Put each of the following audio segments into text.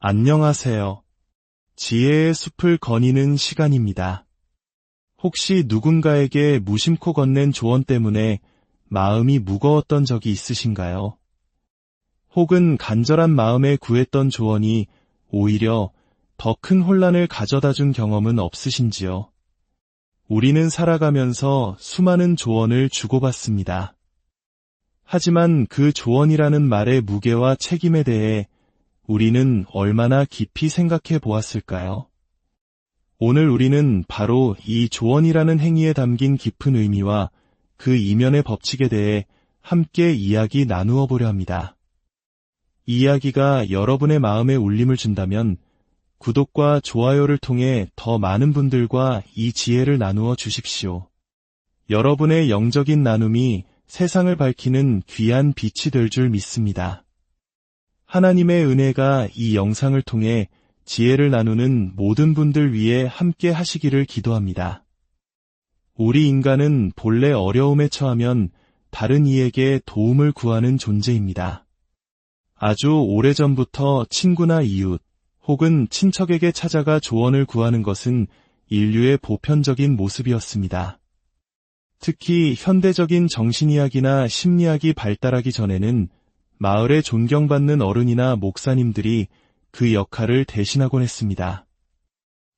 안녕하세요. 지혜의 숲을 거니는 시간입니다. 혹시 누군가에게 무심코 건넨 조언 때문에 마음이 무거웠던 적이 있으신가요? 혹은 간절한 마음에 구했던 조언이 오히려 더 큰 혼란을 가져다 준 경험은 없으신지요? 우리는 살아가면서 수많은 조언을 주고받습니다. 하지만 그 조언이라는 말의 무게와 책임에 대해 우리는 얼마나 깊이 생각해 보았을까요? 오늘 우리는 바로 이 조언이라는 행위에 담긴 깊은 의미와 그 이면의 법칙에 대해 함께 이야기 나누어 보려 합니다. 이 이야기가 여러분의 마음에 울림을 준다면 구독과 좋아요를 통해 더 많은 분들과 이 지혜를 나누어 주십시오. 여러분의 영적인 나눔이 세상을 밝히는 귀한 빛이 될 줄 믿습니다. 하나님의 은혜가 이 영상을 통해 지혜를 나누는 모든 분들 위해 함께 하시기를 기도합니다. 우리 인간은 본래 어려움에 처하면 다른 이에게 도움을 구하는 존재입니다. 아주 오래전부터 친구나 이웃 혹은 친척에게 찾아가 조언을 구하는 것은 인류의 보편적인 모습이었습니다. 특히 현대적인 정신의학이나 심리학이 발달하기 전에는 마을에 존경받는 어른이나 목사님들이 그 역할을 대신하곤 했습니다.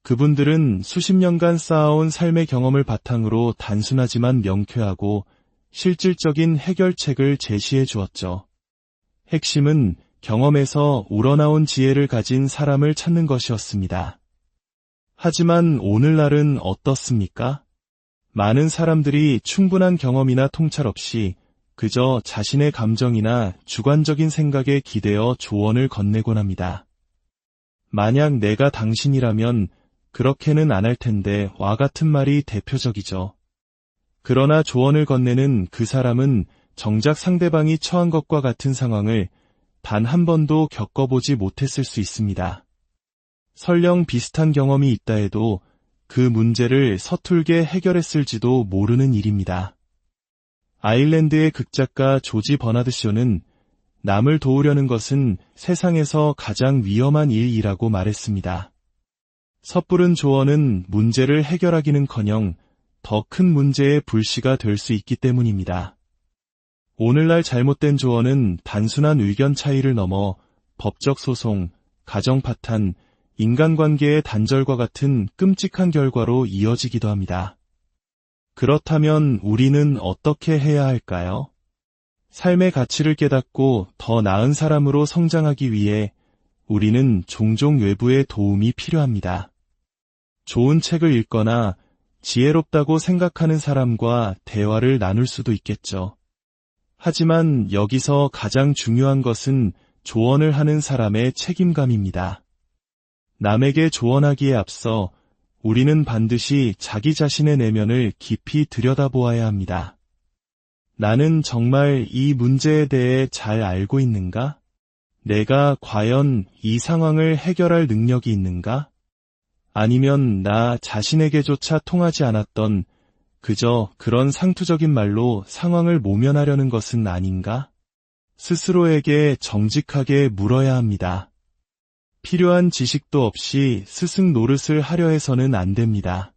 그분들은 수십 년간 쌓아온 삶의 경험을 바탕으로 단순하지만 명쾌하고 실질적인 해결책을 제시해 주었죠. 핵심은 경험에서 우러나온 지혜를 가진 사람을 찾는 것이었습니다. 하지만 오늘날은 어떻습니까? 많은 사람들이 충분한 경험이나 통찰 없이 그저 자신의 감정이나 주관적인 생각에 기대어 조언을 건네곤 합니다. 만약 내가 당신이라면 그렇게는 안 할 텐데 와 같은 말이 대표적이죠. 그러나 조언을 건네는 그 사람은 정작 상대방이 처한 것과 같은 상황을 단 한 번도 겪어보지 못했을 수 있습니다. 설령 비슷한 경험이 있다 해도 그 문제를 서툴게 해결했을지도 모르는 일입니다. 아일랜드의 극작가 조지 버나드 쇼는 남을 도우려는 것은 세상에서 가장 위험한 일이라고 말했습니다. 섣부른 조언은 문제를 해결하기는커녕 더 큰 문제의 불씨가 될 수 있기 때문입니다. 오늘날 잘못된 조언은 단순한 의견 차이를 넘어 법적 소송, 가정 파탄, 인간관계의 단절과 같은 끔찍한 결과로 이어지기도 합니다. 그렇다면 우리는 어떻게 해야 할까요? 삶의 가치를 깨닫고 더 나은 사람으로 성장하기 위해 우리는 종종 외부의 도움이 필요합니다. 좋은 책을 읽거나 지혜롭다고 생각하는 사람과 대화를 나눌 수도 있겠죠. 하지만 여기서 가장 중요한 것은 조언을 하는 사람의 책임감입니다. 남에게 조언하기에 앞서 우리는 반드시 자기 자신의 내면을 깊이 들여다보아야 합니다. 나는 정말 이 문제에 대해 잘 알고 있는가? 내가 과연 이 상황을 해결할 능력이 있는가? 아니면 나 자신에게조차 통하지 않았던 그저 그런 상투적인 말로 상황을 모면하려는 것은 아닌가? 스스로에게 정직하게 물어야 합니다. 필요한 지식도 없이 스승 노릇을 하려 해서는 안 됩니다.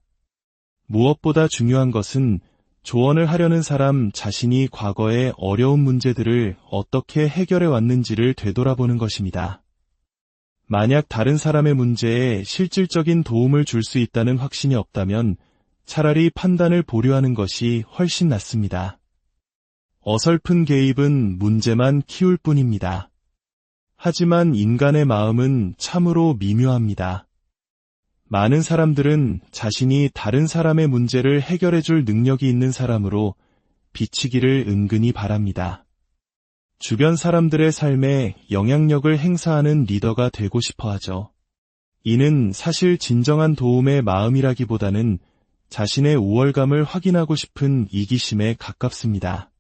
무엇보다 중요한 것은 조언을 하려는 사람 자신이 과거의 어려운 문제들을 어떻게 해결해 왔는지를 되돌아보는 것입니다. 만약 다른 사람의 문제에 실질적인 도움을 줄 수 있다는 확신이 없다면 차라리 판단을 보류하는 것이 훨씬 낫습니다. 어설픈 개입은 문제만 키울 뿐입니다. 하지만 인간의 마음은 참으로 미묘합니다. 많은 사람들은 자신이 다른 사람의 문제를 해결해 줄 능력이 있는 사람으로 비치기를 은근히 바랍니다. 주변 사람들의 삶에 영향력을 행사하는 리더가 되고 싶어 하죠. 이는 사실 진정한 도움의 마음이라기보다는 자신의 우월감을 확인하고 싶은 이기심에 가깝습니다.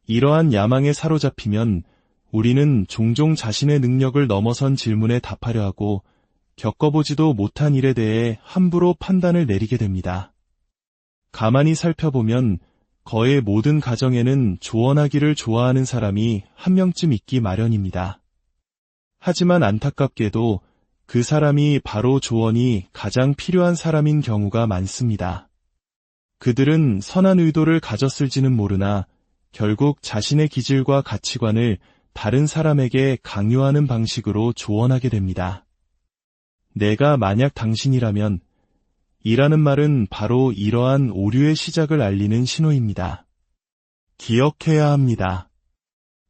이러한 야망에 사로잡히면 우리는 종종 자신의 능력을 넘어선 질문에 답하려 하고 겪어보지도 못한 일에 대해 함부로 판단을 내리게 됩니다. 가만히 살펴보면 거의 모든 가정에는 조언하기를 좋아하는 사람이 한 명쯤 있기 마련입니다. 하지만 안타깝게도 그 사람이 바로 조언이 가장 필요한 사람인 경우가 많습니다. 그들은 선한 의도를 가졌을지는 모르나 결국 자신의 기질과 가치관을 다른 사람에게 강요하는 방식으로 조언하게 됩니다. 내가 만약 당신이라면 이라는 말은 바로 이러한 오류의 시작을 알리는 신호입니다. 기억해야 합니다.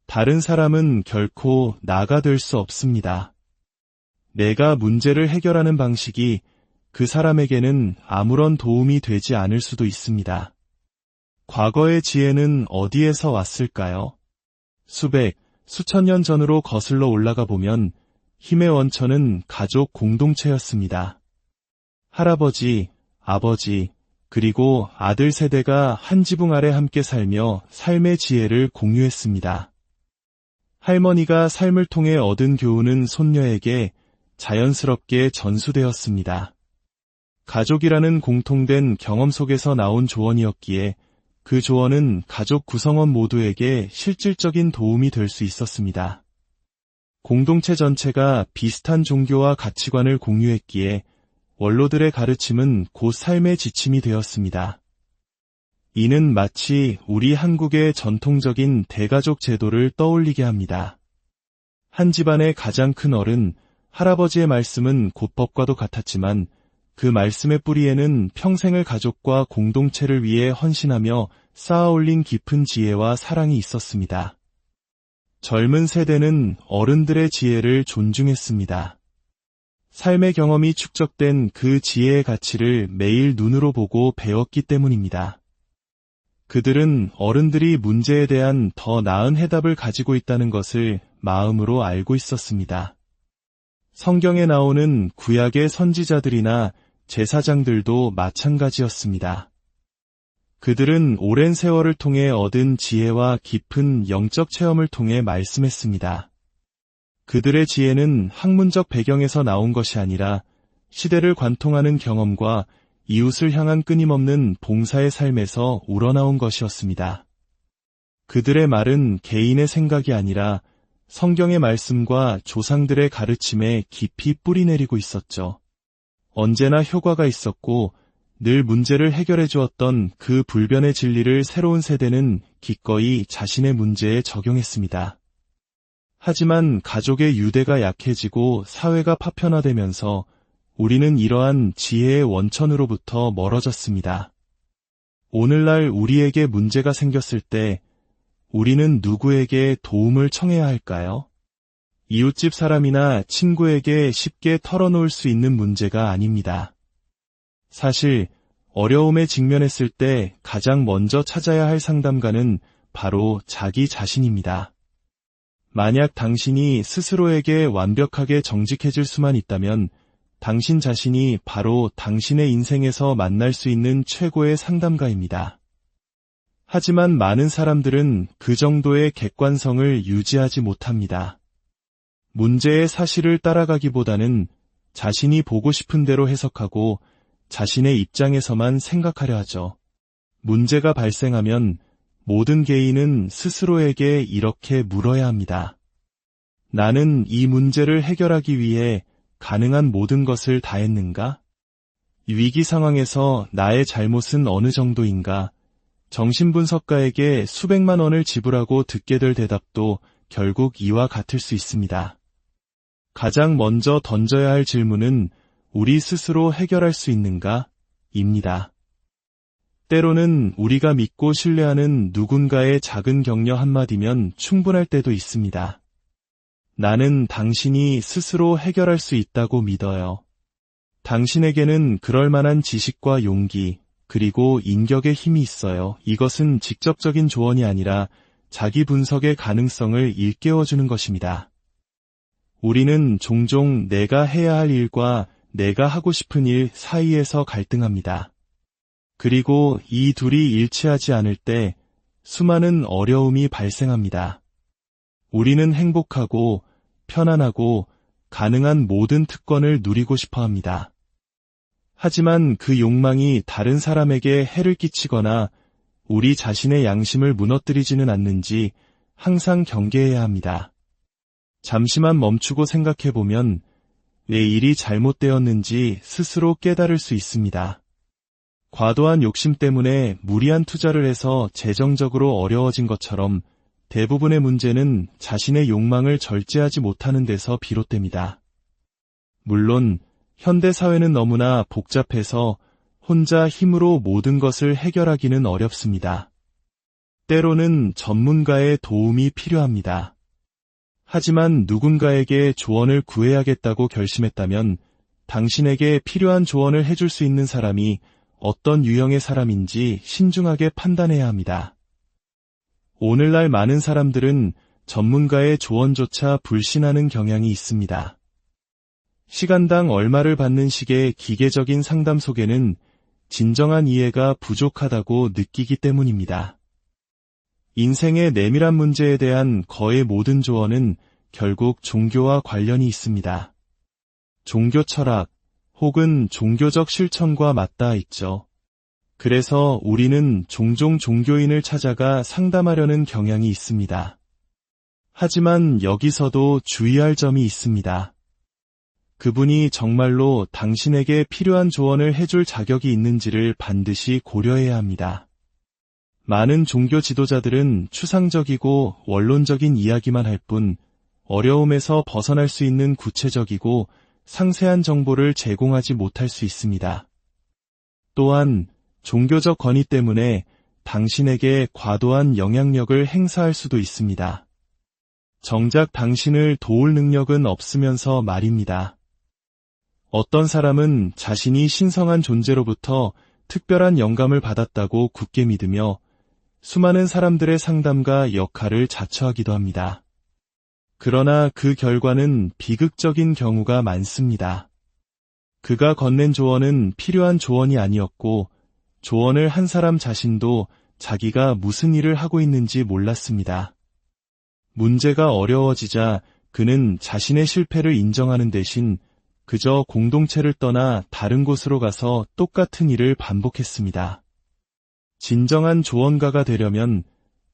다른 사람은 결코 나가 될 수 없습니다. 내가 문제를 해결하는 방식이 그 사람에게는 아무런 도움이 되지 않을 수도 있습니다. 과거의 지혜는 어디에서 왔을까요? 수백, 수천 년 전으로 거슬러 올라가 보면 힘의 원천은 가족 공동체였습니다. 할아버지, 아버지, 그리고 아들 세대가 한 지붕 아래 함께 살며 삶의 지혜를 공유했습니다. 할머니가 삶을 통해 얻은 교훈은 손녀에게 자연스럽게 전수되었습니다. 가족이라는 공통된 경험 속에서 나온 조언이었기에 그 조언은 가족 구성원 모두에게 실질적인 도움이 될 수 있었습니다. 공동체 전체가 비슷한 종교와 가치관을 공유했기에 원로들의 가르침은 곧 삶의 지침이 되었습니다. 이는 마치 우리 한국의 전통적인 대가족 제도를 떠올리게 합니다. 한 집안의 가장 큰 어른, 할아버지의 말씀은 곧법과도 같았지만 그 말씀의 뿌리에는 평생을 가족과 공동체를 위해 헌신하며 쌓아올린 깊은 지혜와 사랑이 있었습니다. 젊은 세대는 어른들의 지혜를 존중했습니다. 삶의 경험이 축적된 그 지혜의 가치를 매일 눈으로 보고 배웠기 때문입니다. 그들은 어른들이 문제에 대한 더 나은 해답을 가지고 있다는 것을 마음으로 알고 있었습니다. 성경에 나오는 구약의 선지자들이나 제사장들도 마찬가지였습니다. 그들은 오랜 세월을 통해 얻은 지혜와 깊은 영적 체험을 통해 말씀했습니다. 그들의 지혜는 학문적 배경에서 나온 것이 아니라 시대를 관통하는 경험과 이웃을 향한 끊임없는 봉사의 삶에서 우러나온 것이었습니다. 그들의 말은 개인의 생각이 아니라 성경의 말씀과 조상들의 가르침에 깊이 뿌리내리고 있었죠. 언제나 효과가 있었고 늘 문제를 해결해 주었던 그 불변의 진리를 새로운 세대는 기꺼이 자신의 문제에 적용했습니다. 하지만 가족의 유대가 약해지고 사회가 파편화되면서 우리는 이러한 지혜의 원천으로부터 멀어졌습니다. 오늘날 우리에게 문제가 생겼을 때 우리는 누구에게 도움을 청해야 할까요? 이웃집 사람이나 친구에게 쉽게 털어놓을 수 있는 문제가 아닙니다. 사실 어려움에 직면했을 때 가장 먼저 찾아야 할 상담가는 바로 자기 자신입니다. 만약 당신이 스스로에게 완벽하게 정직해질 수만 있다면 당신 자신이 바로 당신의 인생에서 만날 수 있는 최고의 상담가입니다. 하지만 많은 사람들은 그 정도의 객관성을 유지하지 못합니다. 문제의 사실을 따라가기보다는 자신이 보고 싶은 대로 해석하고 자신의 입장에서만 생각하려 하죠. 문제가 발생하면 모든 개인은 스스로에게 이렇게 물어야 합니다. 나는 이 문제를 해결하기 위해 가능한 모든 것을 다했는가? 위기 상황에서 나의 잘못은 어느 정도인가? 정신분석가에게 수백만 원을 지불하고 듣게 될 대답도 결국 이와 같을 수 있습니다. 가장 먼저 던져야 할 질문은 우리 스스로 해결할 수 있는가? 입니다. 때로는 우리가 믿고 신뢰하는 누군가의 작은 격려 한마디면 충분할 때도 있습니다. 나는 당신이 스스로 해결할 수 있다고 믿어요. 당신에게는 그럴 만한 지식과 용기, 그리고 인격의 힘이 있어요. 이것은 직접적인 조언이 아니라 자기 분석의 가능성을 일깨워주는 것입니다. 우리는 종종 내가 해야 할 일과 내가 하고 싶은 일 사이에서 갈등합니다. 그리고 이 둘이 일치하지 않을 때 수많은 어려움이 발생합니다. 우리는 행복하고 편안하고 가능한 모든 특권을 누리고 싶어 합니다. 하지만 그 욕망이 다른 사람에게 해를 끼치거나 우리 자신의 양심을 무너뜨리지는 않는지 항상 경계해야 합니다. 잠시만 멈추고 생각해보면 내 일이 잘못되었는지 스스로 깨달을 수 있습니다. 과도한 욕심 때문에 무리한 투자를 해서 재정적으로 어려워진 것처럼 대부분의 문제는 자신의 욕망을 절제하지 못하는 데서 비롯됩니다. 물론 현대 사회는 너무나 복잡해서 혼자 힘으로 모든 것을 해결하기는 어렵습니다. 때로는 전문가의 도움이 필요합니다. 하지만 누군가에게 조언을 구해야겠다고 결심했다면 당신에게 필요한 조언을 해줄 수 있는 사람이 어떤 유형의 사람인지 신중하게 판단해야 합니다. 오늘날 많은 사람들은 전문가의 조언조차 불신하는 경향이 있습니다. 시간당 얼마를 받는 식의 기계적인 상담 속에는 진정한 이해가 부족하다고 느끼기 때문입니다. 인생의 내밀한 문제에 대한 거의 모든 조언은 결국 종교와 관련이 있습니다. 종교 철학 혹은 종교적 실천과 맞닿아 있죠. 그래서 우리는 종종 종교인을 찾아가 상담하려는 경향이 있습니다. 하지만 여기서도 주의할 점이 있습니다. 그분이 정말로 당신에게 필요한 조언을 해줄 자격이 있는지를 반드시 고려해야 합니다. 많은 종교 지도자들은 추상적이고 원론적인 이야기만 할 뿐 어려움에서 벗어날 수 있는 구체적이고 상세한 정보를 제공하지 못할 수 있습니다. 또한 종교적 권위 때문에 당신에게 과도한 영향력을 행사할 수도 있습니다. 정작 당신을 도울 능력은 없으면서 말입니다. 어떤 사람은 자신이 신성한 존재로부터 특별한 영감을 받았다고 굳게 믿으며 수많은 사람들의 상담가 역할을 자처하기도 합니다. 그러나 그 결과는 비극적인 경우가 많습니다. 그가 건넨 조언은 필요한 조언이 아니었고 조언을 한 사람 자신도 자기가 무슨 일을 하고 있는지 몰랐습니다. 문제가 어려워지자 그는 자신의 실패를 인정하는 대신 그저 공동체를 떠나 다른 곳으로 가서 똑같은 일을 반복했습니다. 진정한 조언가가 되려면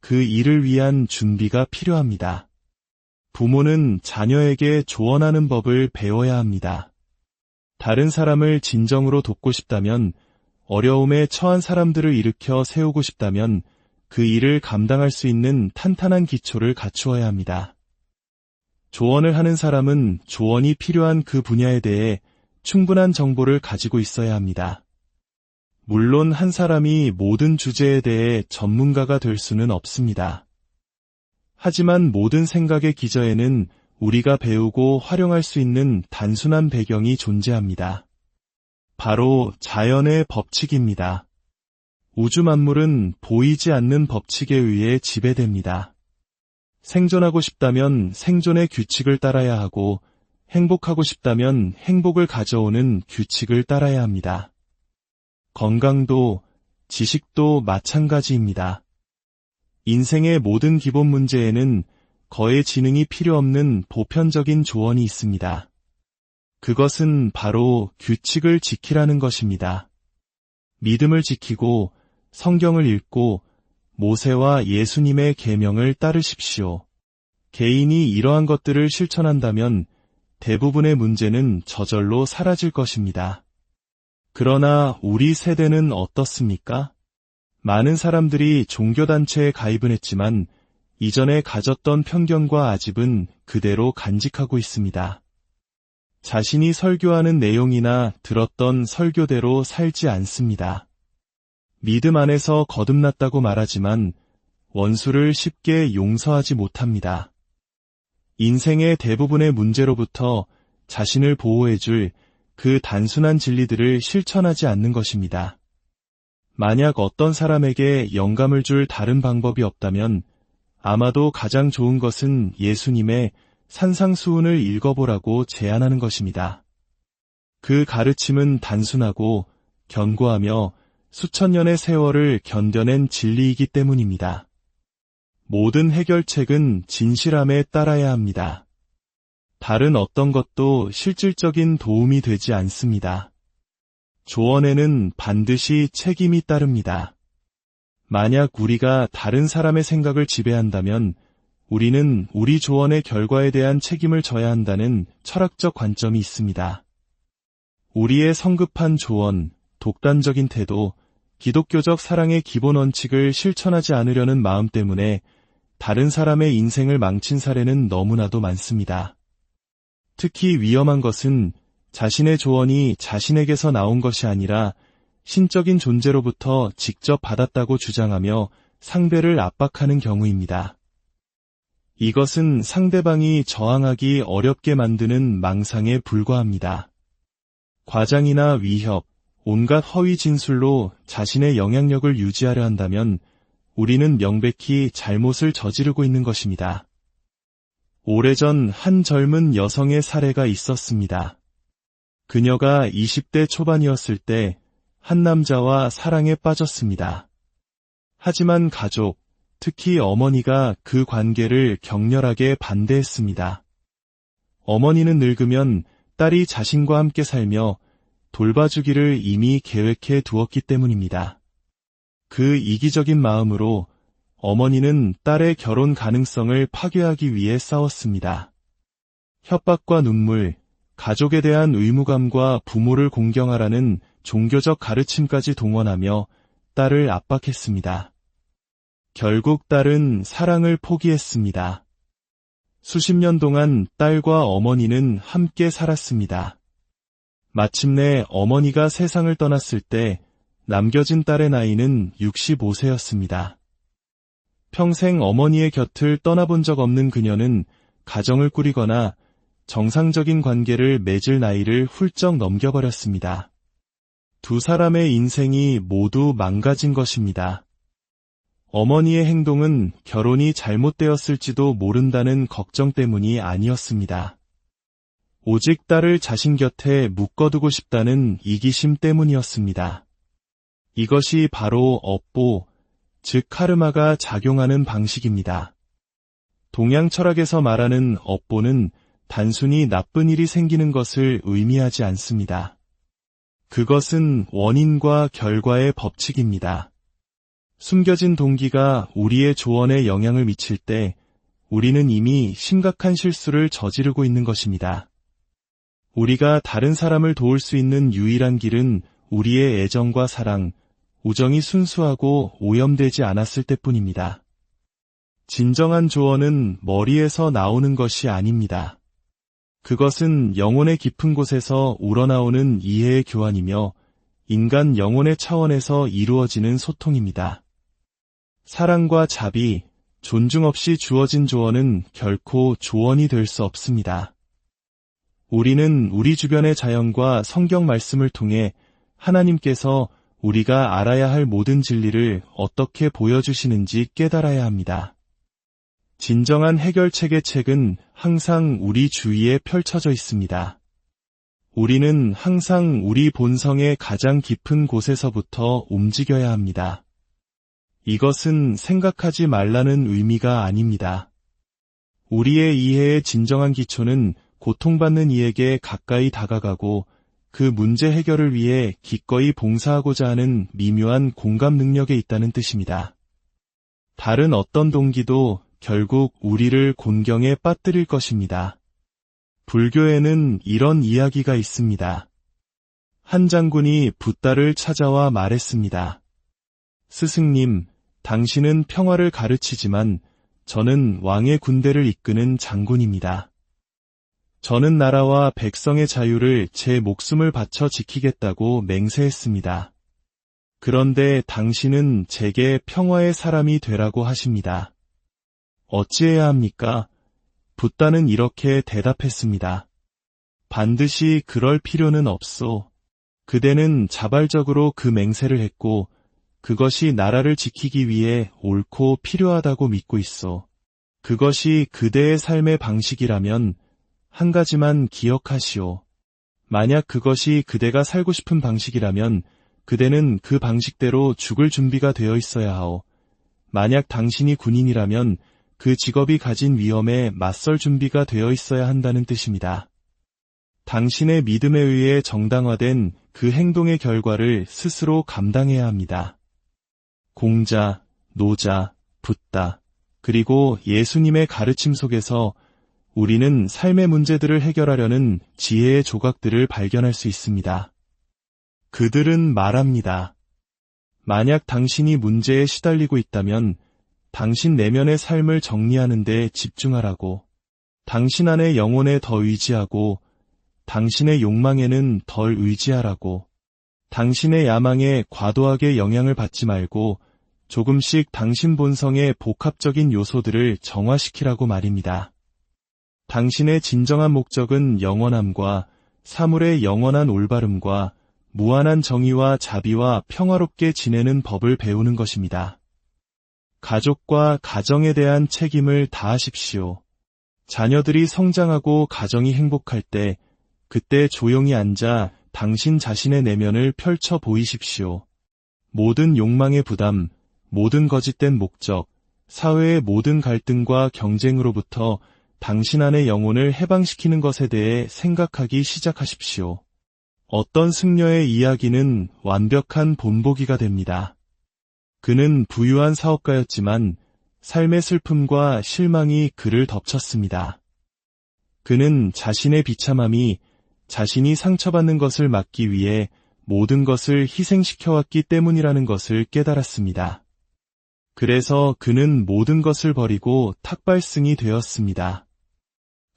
그 일을 위한 준비가 필요합니다. 부모는 자녀에게 조언하는 법을 배워야 합니다. 다른 사람을 진정으로 돕고 싶다면, 어려움에 처한 사람들을 일으켜 세우고 싶다면 그 일을 감당할 수 있는 탄탄한 기초를 갖추어야 합니다. 조언을 하는 사람은 조언이 필요한 그 분야에 대해 충분한 정보를 가지고 있어야 합니다. 물론 한 사람이 모든 주제에 대해 전문가가 될 수는 없습니다. 하지만 모든 생각의 기저에는 우리가 배우고 활용할 수 있는 단순한 배경이 존재합니다. 바로 자연의 법칙입니다. 우주 만물은 보이지 않는 법칙에 의해 지배됩니다. 생존하고 싶다면 생존의 규칙을 따라야 하고 행복하고 싶다면 행복을 가져오는 규칙을 따라야 합니다. 건강도, 지식도 마찬가지입니다. 인생의 모든 기본 문제에는 거의 지능이 필요 없는 보편적인 조언이 있습니다. 그것은 바로 규칙을 지키라는 것입니다. 믿음을 지키고 성경을 읽고 모세와 예수님의 계명을 따르십시오. 개인이 이러한 것들을 실천한다면 대부분의 문제는 저절로 사라질 것입니다. 그러나 우리 세대는 어떻습니까? 많은 사람들이 종교단체에 가입은 했지만 이전에 가졌던 편견과 아집은 그대로 간직하고 있습니다. 자신이 설교하는 내용이나 들었던 설교대로 살지 않습니다. 믿음 안에서 거듭났다고 말하지만 원수를 쉽게 용서하지 못합니다. 인생의 대부분의 문제로부터 자신을 보호해줄 그 단순한 진리들을 실천하지 않는 것입니다. 만약 어떤 사람에게 영감을 줄 다른 방법이 없다면 아마도 가장 좋은 것은 예수님의 산상수훈을 읽어보라고 제안하는 것입니다. 그 가르침은 단순하고 견고하며 수천 년의 세월을 견뎌낸 진리이기 때문입니다. 모든 해결책은 진실함에 따라야 합니다. 다른 어떤 것도 실질적인 도움이 되지 않습니다. 조언에는 반드시 책임이 따릅니다. 만약 우리가 다른 사람의 생각을 지배한다면 우리는 우리 조언의 결과에 대한 책임을 져야 한다는 철학적 관점이 있습니다. 우리의 성급한 조언, 독단적인 태도, 기독교적 사랑의 기본 원칙을 실천하지 않으려는 마음 때문에 다른 사람의 인생을 망친 사례는 너무나도 많습니다. 특히 위험한 것은 자신의 조언이 자신에게서 나온 것이 아니라 신적인 존재로부터 직접 받았다고 주장하며 상대를 압박하는 경우입니다. 이것은 상대방이 저항하기 어렵게 만드는 망상에 불과합니다. 과장이나 위협, 온갖 허위 진술로 자신의 영향력을 유지하려 한다면 우리는 명백히 잘못을 저지르고 있는 것입니다. 오래전 한 젊은 여성의 사례가 있었습니다. 그녀가 20대 초반이었을 때 한 남자와 사랑에 빠졌습니다. 하지만 가족, 특히 어머니가 그 관계를 격렬하게 반대했습니다. 어머니는 늙으면 딸이 자신과 함께 살며 돌봐주기를 이미 계획해 두었기 때문입니다. 그 이기적인 마음으로 어머니는 딸의 결혼 가능성을 파괴하기 위해 싸웠습니다. 협박과 눈물, 가족에 대한 의무감과 부모를 공경하라는 종교적 가르침까지 동원하며 딸을 압박했습니다. 결국 딸은 사랑을 포기했습니다. 수십 년 동안 딸과 어머니는 함께 살았습니다. 마침내 어머니가 세상을 떠났을 때 남겨진 딸의 나이는 65세였습니다. 평생 어머니의 곁을 떠나본 적 없는 그녀는 가정을 꾸리거나 정상적인 관계를 맺을 나이를 훌쩍 넘겨버렸습니다. 두 사람의 인생이 모두 망가진 것입니다. 어머니의 행동은 결혼이 잘못되었을지도 모른다는 걱정 때문이 아니었습니다. 오직 딸을 자신 곁에 묶어두고 싶다는 이기심 때문이었습니다. 이것이 바로 업보, 즉 카르마가 작용하는 방식입니다. 동양 철학에서 말하는 업보는 단순히 나쁜 일이 생기는 것을 의미하지 않습니다. 그것은 원인과 결과의 법칙입니다. 숨겨진 동기가 우리의 조언에 영향을 미칠 때 우리는 이미 심각한 실수를 저지르고 있는 것입니다. 우리가 다른 사람을 도울 수 있는 유일한 길은 우리의 애정과 사랑, 우정이 순수하고 오염되지 않았을 때뿐입니다. 진정한 조언은 머리에서 나오는 것이 아닙니다. 그것은 영혼의 깊은 곳에서 우러나오는 이해의 교환이며 인간 영혼의 차원에서 이루어지는 소통입니다. 사랑과 자비, 존중 없이 주어진 조언은 결코 조언이 될 수 없습니다. 우리는 우리 주변의 자연과 성경 말씀을 통해 하나님께서 우리가 알아야 할 모든 진리를 어떻게 보여주시는지 깨달아야 합니다. 진정한 해결책의 책은 항상 우리 주위에 펼쳐져 있습니다. 우리는 항상 우리 본성의 가장 깊은 곳에서부터 움직여야 합니다. 이것은 생각하지 말라는 의미가 아닙니다. 우리의 이해의 진정한 기초는 고통받는 이에게 가까이 다가가고 그 문제 해결을 위해 기꺼이 봉사하고자 하는 미묘한 공감 능력에 있다는 뜻입니다. 다른 어떤 동기도 결국 우리를 곤경에 빠뜨릴 것입니다. 불교에는 이런 이야기가 있습니다. 한 장군이 붓다를 찾아와 말했습니다. 스승님, 당신은 평화를 가르치지만 저는 왕의 군대를 이끄는 장군입니다. 저는 나라와 백성의 자유를 제 목숨을 바쳐 지키겠다고 맹세했습니다. 그런데 당신은 제게 평화의 사람이 되라고 하십니다. 어찌해야 합니까? 붓다는 이렇게 대답했습니다. 반드시 그럴 필요는 없소. 그대는 자발적으로 그 맹세를 했고 그것이 나라를 지키기 위해 옳고 필요하다고 믿고 있소. 그것이 그대의 삶의 방식이라면 한 가지만 기억하시오. 만약 그것이 그대가 살고 싶은 방식이라면 그대는 그 방식대로 죽을 준비가 되어 있어야 하오. 만약 당신이 군인이라면 그 직업이 가진 위험에 맞설 준비가 되어 있어야 한다는 뜻입니다. 당신의 믿음에 의해 정당화된 그 행동의 결과를 스스로 감당해야 합니다. 공자, 노자, 붓다, 그리고 예수님의 가르침 속에서 우리는 삶의 문제들을 해결하려는 지혜의 조각들을 발견할 수 있습니다. 그들은 말합니다. 만약 당신이 문제에 시달리고 있다면 당신 내면의 삶을 정리하는 데 집중하라고. 당신 안의 영혼에 더 의지하고 당신의 욕망에는 덜 의지하라고. 당신의 야망에 과도하게 영향을 받지 말고 조금씩 당신 본성의 복합적인 요소들을 정화시키라고 말입니다. 당신의 진정한 목적은 영원함과 사물의 영원한 올바름과 무한한 정의와 자비와 평화롭게 지내는 법을 배우는 것입니다. 가족과 가정에 대한 책임을 다하십시오. 자녀들이 성장하고 가정이 행복할 때 그때 조용히 앉아 당신 자신의 내면을 펼쳐 보이십시오. 모든 욕망의 부담, 모든 거짓된 목적, 사회의 모든 갈등과 경쟁으로부터 당신 안의 영혼을 해방시키는 것에 대해 생각하기 시작하십시오. 어떤 승려의 이야기는 완벽한 본보기가 됩니다. 그는 부유한 사업가였지만 삶의 슬픔과 실망이 그를 덮쳤습니다. 그는 자신의 비참함이 자신이 상처받는 것을 막기 위해 모든 것을 희생시켜왔기 때문이라는 것을 깨달았습니다. 그래서 그는 모든 것을 버리고 탁발승이 되었습니다.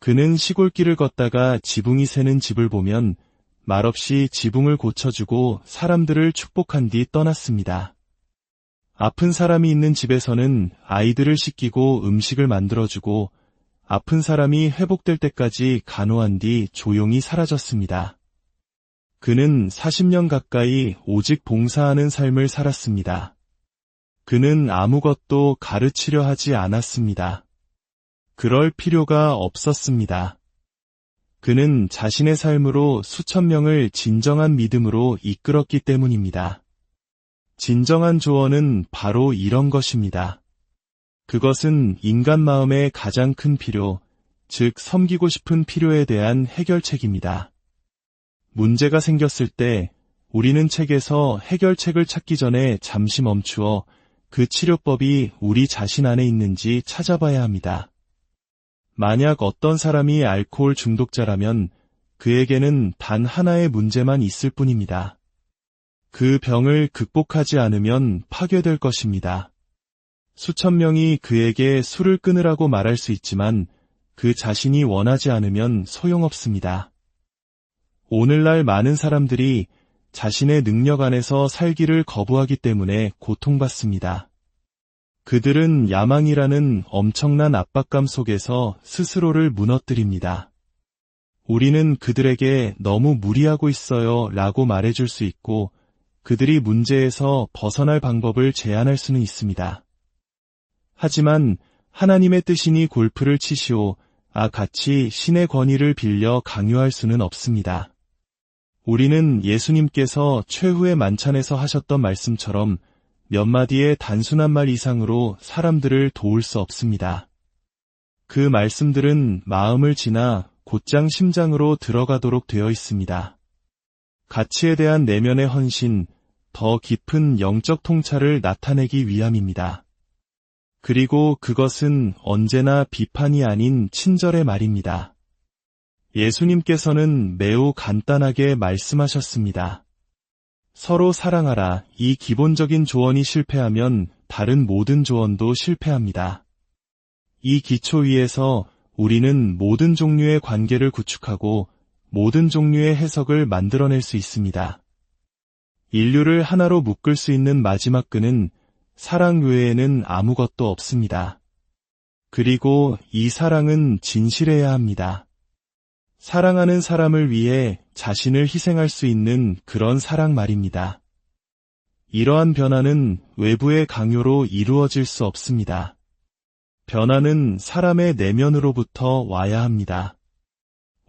그는 시골길을 걷다가 지붕이 새는 집을 보면 말없이 지붕을 고쳐주고 사람들을 축복한 뒤 떠났습니다. 아픈 사람이 있는 집에서는 아이들을 씻기고 음식을 만들어주고 아픈 사람이 회복될 때까지 간호한 뒤 조용히 사라졌습니다. 그는 40년 가까이 오직 봉사하는 삶을 살았습니다. 그는 아무것도 가르치려 하지 않았습니다. 그럴 필요가 없었습니다. 그는 자신의 삶으로 수천 명을 진정한 믿음으로 이끌었기 때문입니다. 진정한 조언은 바로 이런 것입니다. 그것은 인간 마음의 가장 큰 필요, 즉 섬기고 싶은 필요에 대한 해결책입니다. 문제가 생겼을 때 우리는 책에서 해결책을 찾기 전에 잠시 멈추어 그 치료법이 우리 자신 안에 있는지 찾아봐야 합니다. 만약 어떤 사람이 알코올 중독자라면 그에게는 단 하나의 문제만 있을 뿐입니다. 그 병을 극복하지 않으면 파괴될 것입니다. 수천 명이 그에게 술을 끊으라고 말할 수 있지만 그 자신이 원하지 않으면 소용없습니다. 오늘날 많은 사람들이 자신의 능력 안에서 살기를 거부하기 때문에 고통받습니다. 그들은 야망이라는 엄청난 압박감 속에서 스스로를 무너뜨립니다. 우리는 그들에게 너무 무리하고 있어요 라고 말해줄 수 있고 그들이 문제에서 벗어날 방법을 제안할 수는 있습니다. 하지만 하나님의 뜻이니 골프를 치시오, 같이 신의 권위를 빌려 강요할 수는 없습니다. 우리는 예수님께서 최후의 만찬에서 하셨던 말씀처럼 몇 마디의 단순한 말 이상으로 사람들을 도울 수 없습니다. 그 말씀들은 마음을 지나 곧장 심장으로 들어가도록 되어 있습니다. 가치에 대한 내면의 헌신, 더 깊은 영적 통찰을 나타내기 위함입니다. 그리고 그것은 언제나 비판이 아닌 친절의 말입니다. 예수님께서는 매우 간단하게 말씀하셨습니다. 서로 사랑하라. 이 기본적인 조언이 실패하면 다른 모든 조언도 실패합니다. 이 기초 위에서 우리는 모든 종류의 관계를 구축하고 모든 종류의 해석을 만들어낼 수 있습니다. 인류를 하나로 묶을 수 있는 마지막 끈은 사랑 외에는 아무것도 없습니다. 그리고 이 사랑은 진실해야 합니다. 사랑하는 사람을 위해 자신을 희생할 수 있는 그런 사랑 말입니다. 이러한 변화는 외부의 강요로 이루어질 수 없습니다. 변화는 사람의 내면으로부터 와야 합니다.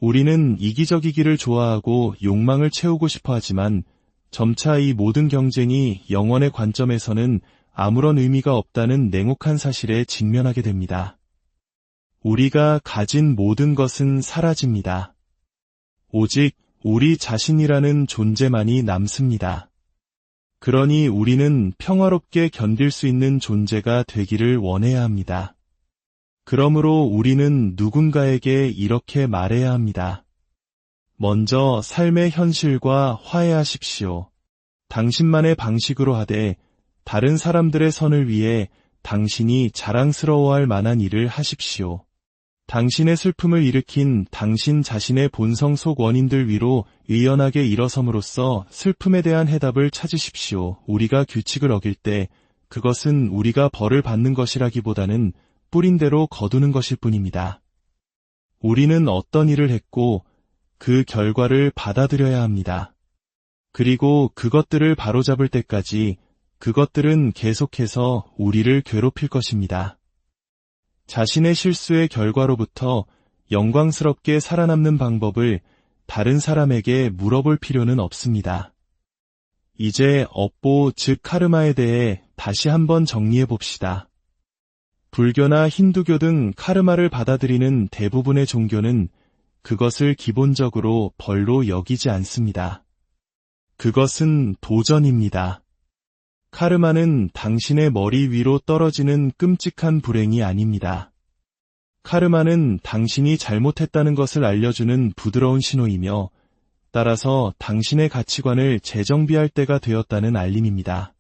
우리는 이기적이기를 좋아하고 욕망을 채우고 싶어 하지만 점차 이 모든 경쟁이 영혼의 관점에서는 아무런 의미가 없다는 냉혹한 사실에 직면하게 됩니다. 우리가 가진 모든 것은 사라집니다. 오직 우리 자신이라는 존재만이 남습니다. 그러니 우리는 평화롭게 견딜 수 있는 존재가 되기를 원해야 합니다. 그러므로 우리는 누군가에게 이렇게 말해야 합니다. 먼저 삶의 현실과 화해하십시오. 당신만의 방식으로 하되 다른 사람들의 선을 위해 당신이 자랑스러워할 만한 일을 하십시오. 당신의 슬픔을 일으킨 당신 자신의 본성 속 원인들 위로 의연하게 일어섬으로써 슬픔에 대한 해답을 찾으십시오. 우리가 규칙을 어길 때 그것은 우리가 벌을 받는 것이라기보다는 뿌린 대로 거두는 것일 뿐입니다. 우리는 어떤 일을 했고 그 결과를 받아들여야 합니다. 그리고 그것들을 바로잡을 때까지 그것들은 계속해서 우리를 괴롭힐 것입니다. 자신의 실수의 결과로부터 영광스럽게 살아남는 방법을 다른 사람에게 물어볼 필요는 없습니다. 이제 업보 즉 카르마에 대해 다시 한번 정리해 봅시다. 불교나 힌두교 등 카르마를 받아들이는 대부분의 종교는 그것을 기본적으로 벌로 여기지 않습니다. 그것은 도전입니다. 카르마는 당신의 머리 위로 떨어지는 끔찍한 불행이 아닙니다. 카르마는 당신이 잘못했다는 것을 알려주는 부드러운 신호이며 따라서 당신의 가치관을 재정비할 때가 되었다는 알림입니다.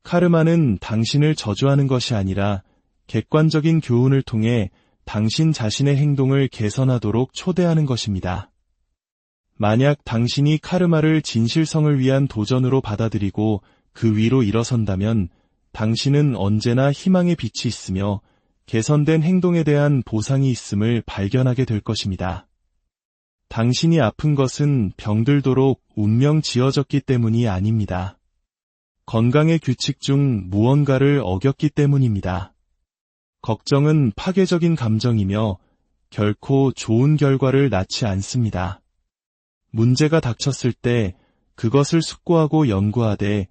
카르마는 당신을 저주하는 것이 아니라 객관적인 교훈을 통해 당신 자신의 행동을 개선하도록 초대하는 것입니다. 만약 당신이 카르마를 진실성을 위한 도전으로 받아들이고 그 위로 일어선다면 당신은 언제나 희망의 빛이 있으며 개선된 행동에 대한 보상이 있음을 발견하게 될 것입니다. 당신이 아픈 것은 병들도록 운명 지어졌기 때문이 아닙니다. 건강의 규칙 중 무언가를 어겼기 때문입니다. 걱정은 파괴적인 감정이며 결코 좋은 결과를 낳지 않습니다. 문제가 닥쳤을 때 그것을 숙고하고 연구하되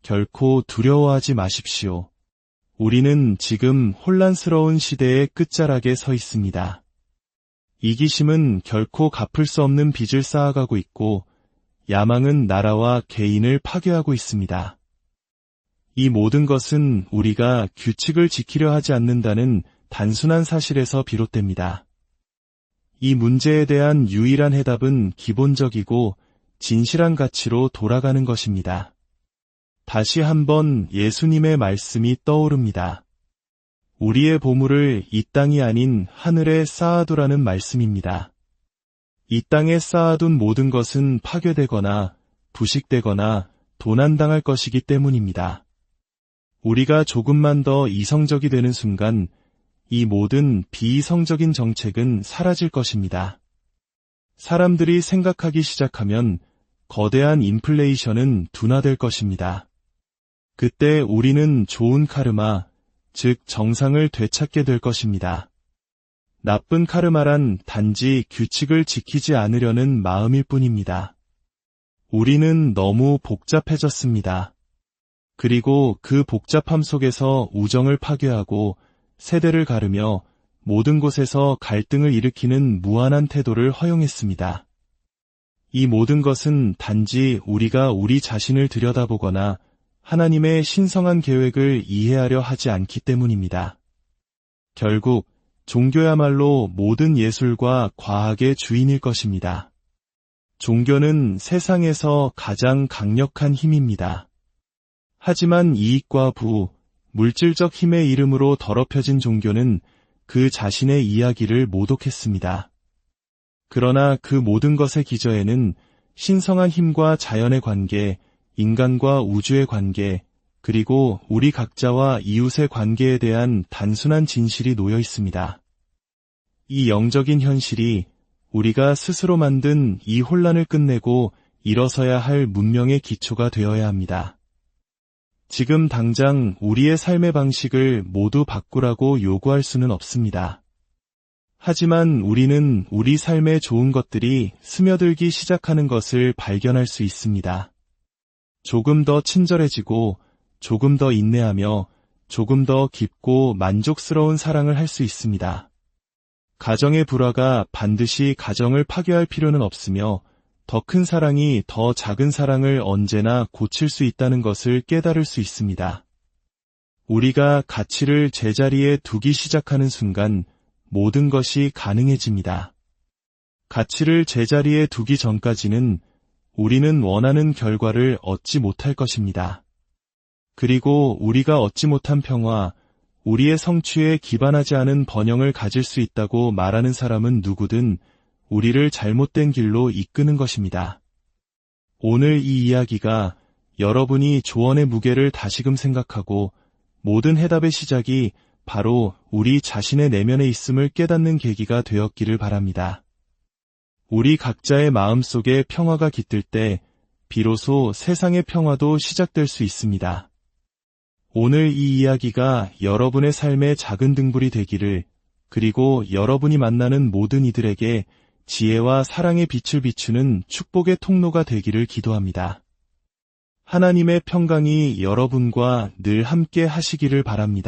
결코 두려워하지 마십시오. 우리는 지금 혼란스러운 시대의 끝자락에 서 있습니다. 이기심은 결코 갚을 수 없는 빚을 쌓아가고 있고 야망은 나라와 개인을 파괴하고 있습니다. 이 모든 것은 우리가 규칙을 지키려 하지 않는다는 단순한 사실에서 비롯됩니다. 이 문제에 대한 유일한 해답은 기본적이고 진실한 가치로 돌아가는 것입니다. 다시 한번 예수님의 말씀이 떠오릅니다. 우리의 보물을 이 땅이 아닌 하늘에 쌓아두라는 말씀입니다. 이 땅에 쌓아둔 모든 것은 파괴되거나 부식되거나 도난당할 것이기 때문입니다. 우리가 조금만 더 이성적이 되는 순간 이 모든 비이성적인 정책은 사라질 것입니다. 사람들이 생각하기 시작하면 거대한 인플레이션은 둔화될 것입니다. 그때 우리는 좋은 카르마, 즉 정상을 되찾게 될 것입니다. 나쁜 카르마란 단지 규칙을 지키지 않으려는 마음일 뿐입니다. 우리는 너무 복잡해졌습니다. 그리고 그 복잡함 속에서 우정을 파괴하고 세대를 가르며 모든 곳에서 갈등을 일으키는 무한한 태도를 허용했습니다. 이 모든 것은 단지 우리가 우리 자신을 들여다보거나 하나님의 신성한 계획을 이해하려 하지 않기 때문입니다. 결국 종교야말로 모든 예술과 과학의 주인일 것입니다. 종교는 세상에서 가장 강력한 힘입니다. 하지만 이익과 부, 물질적 힘의 이름으로 더럽혀진 종교는 그 자신의 이야기를 모독했습니다. 그러나 그 모든 것의 기저에는 신성한 힘과 자연의 관계, 인간과 우주의 관계, 그리고 우리 각자와 이웃의 관계에 대한 단순한 진실이 놓여 있습니다. 이 영적인 현실이 우리가 스스로 만든 이 혼란을 끝내고 일어서야 할 문명의 기초가 되어야 합니다. 지금 당장 우리의 삶의 방식을 모두 바꾸라고 요구할 수는 없습니다. 하지만 우리는 우리 삶의 좋은 것들이 스며들기 시작하는 것을 발견할 수 있습니다. 조금 더 친절해지고 조금 더 인내하며 조금 더 깊고 만족스러운 사랑을 할 수 있습니다. 가정의 불화가 반드시 가정을 파괴할 필요는 없으며 더 큰 사랑이 더 작은 사랑을 언제나 고칠 수 있다는 것을 깨달을 수 있습니다. 우리가 가치를 제자리에 두기 시작하는 순간 모든 것이 가능해집니다. 가치를 제자리에 두기 전까지는 우리는 원하는 결과를 얻지 못할 것입니다. 그리고 우리가 얻지 못한 평화, 우리의 성취에 기반하지 않은 번영을 가질 수 있다고 말하는 사람은 누구든 우리를 잘못된 길로 이끄는 것입니다. 오늘 이 이야기가 여러분이 조언의 무게를 다시금 생각하고 모든 해답의 시작이 바로 우리 자신의 내면에 있음을 깨닫는 계기가 되었기를 바랍니다. 우리 각자의 마음속에 평화가 깃들 때 비로소 세상의 평화도 시작될 수 있습니다. 오늘 이 이야기가 여러분의 삶의 작은 등불이 되기를, 그리고 여러분이 만나는 모든 이들에게 지혜와 사랑의 빛을 비추는 축복의 통로가 되기를 기도합니다. 하나님의 평강이 여러분과 늘 함께 하시기를 바랍니다.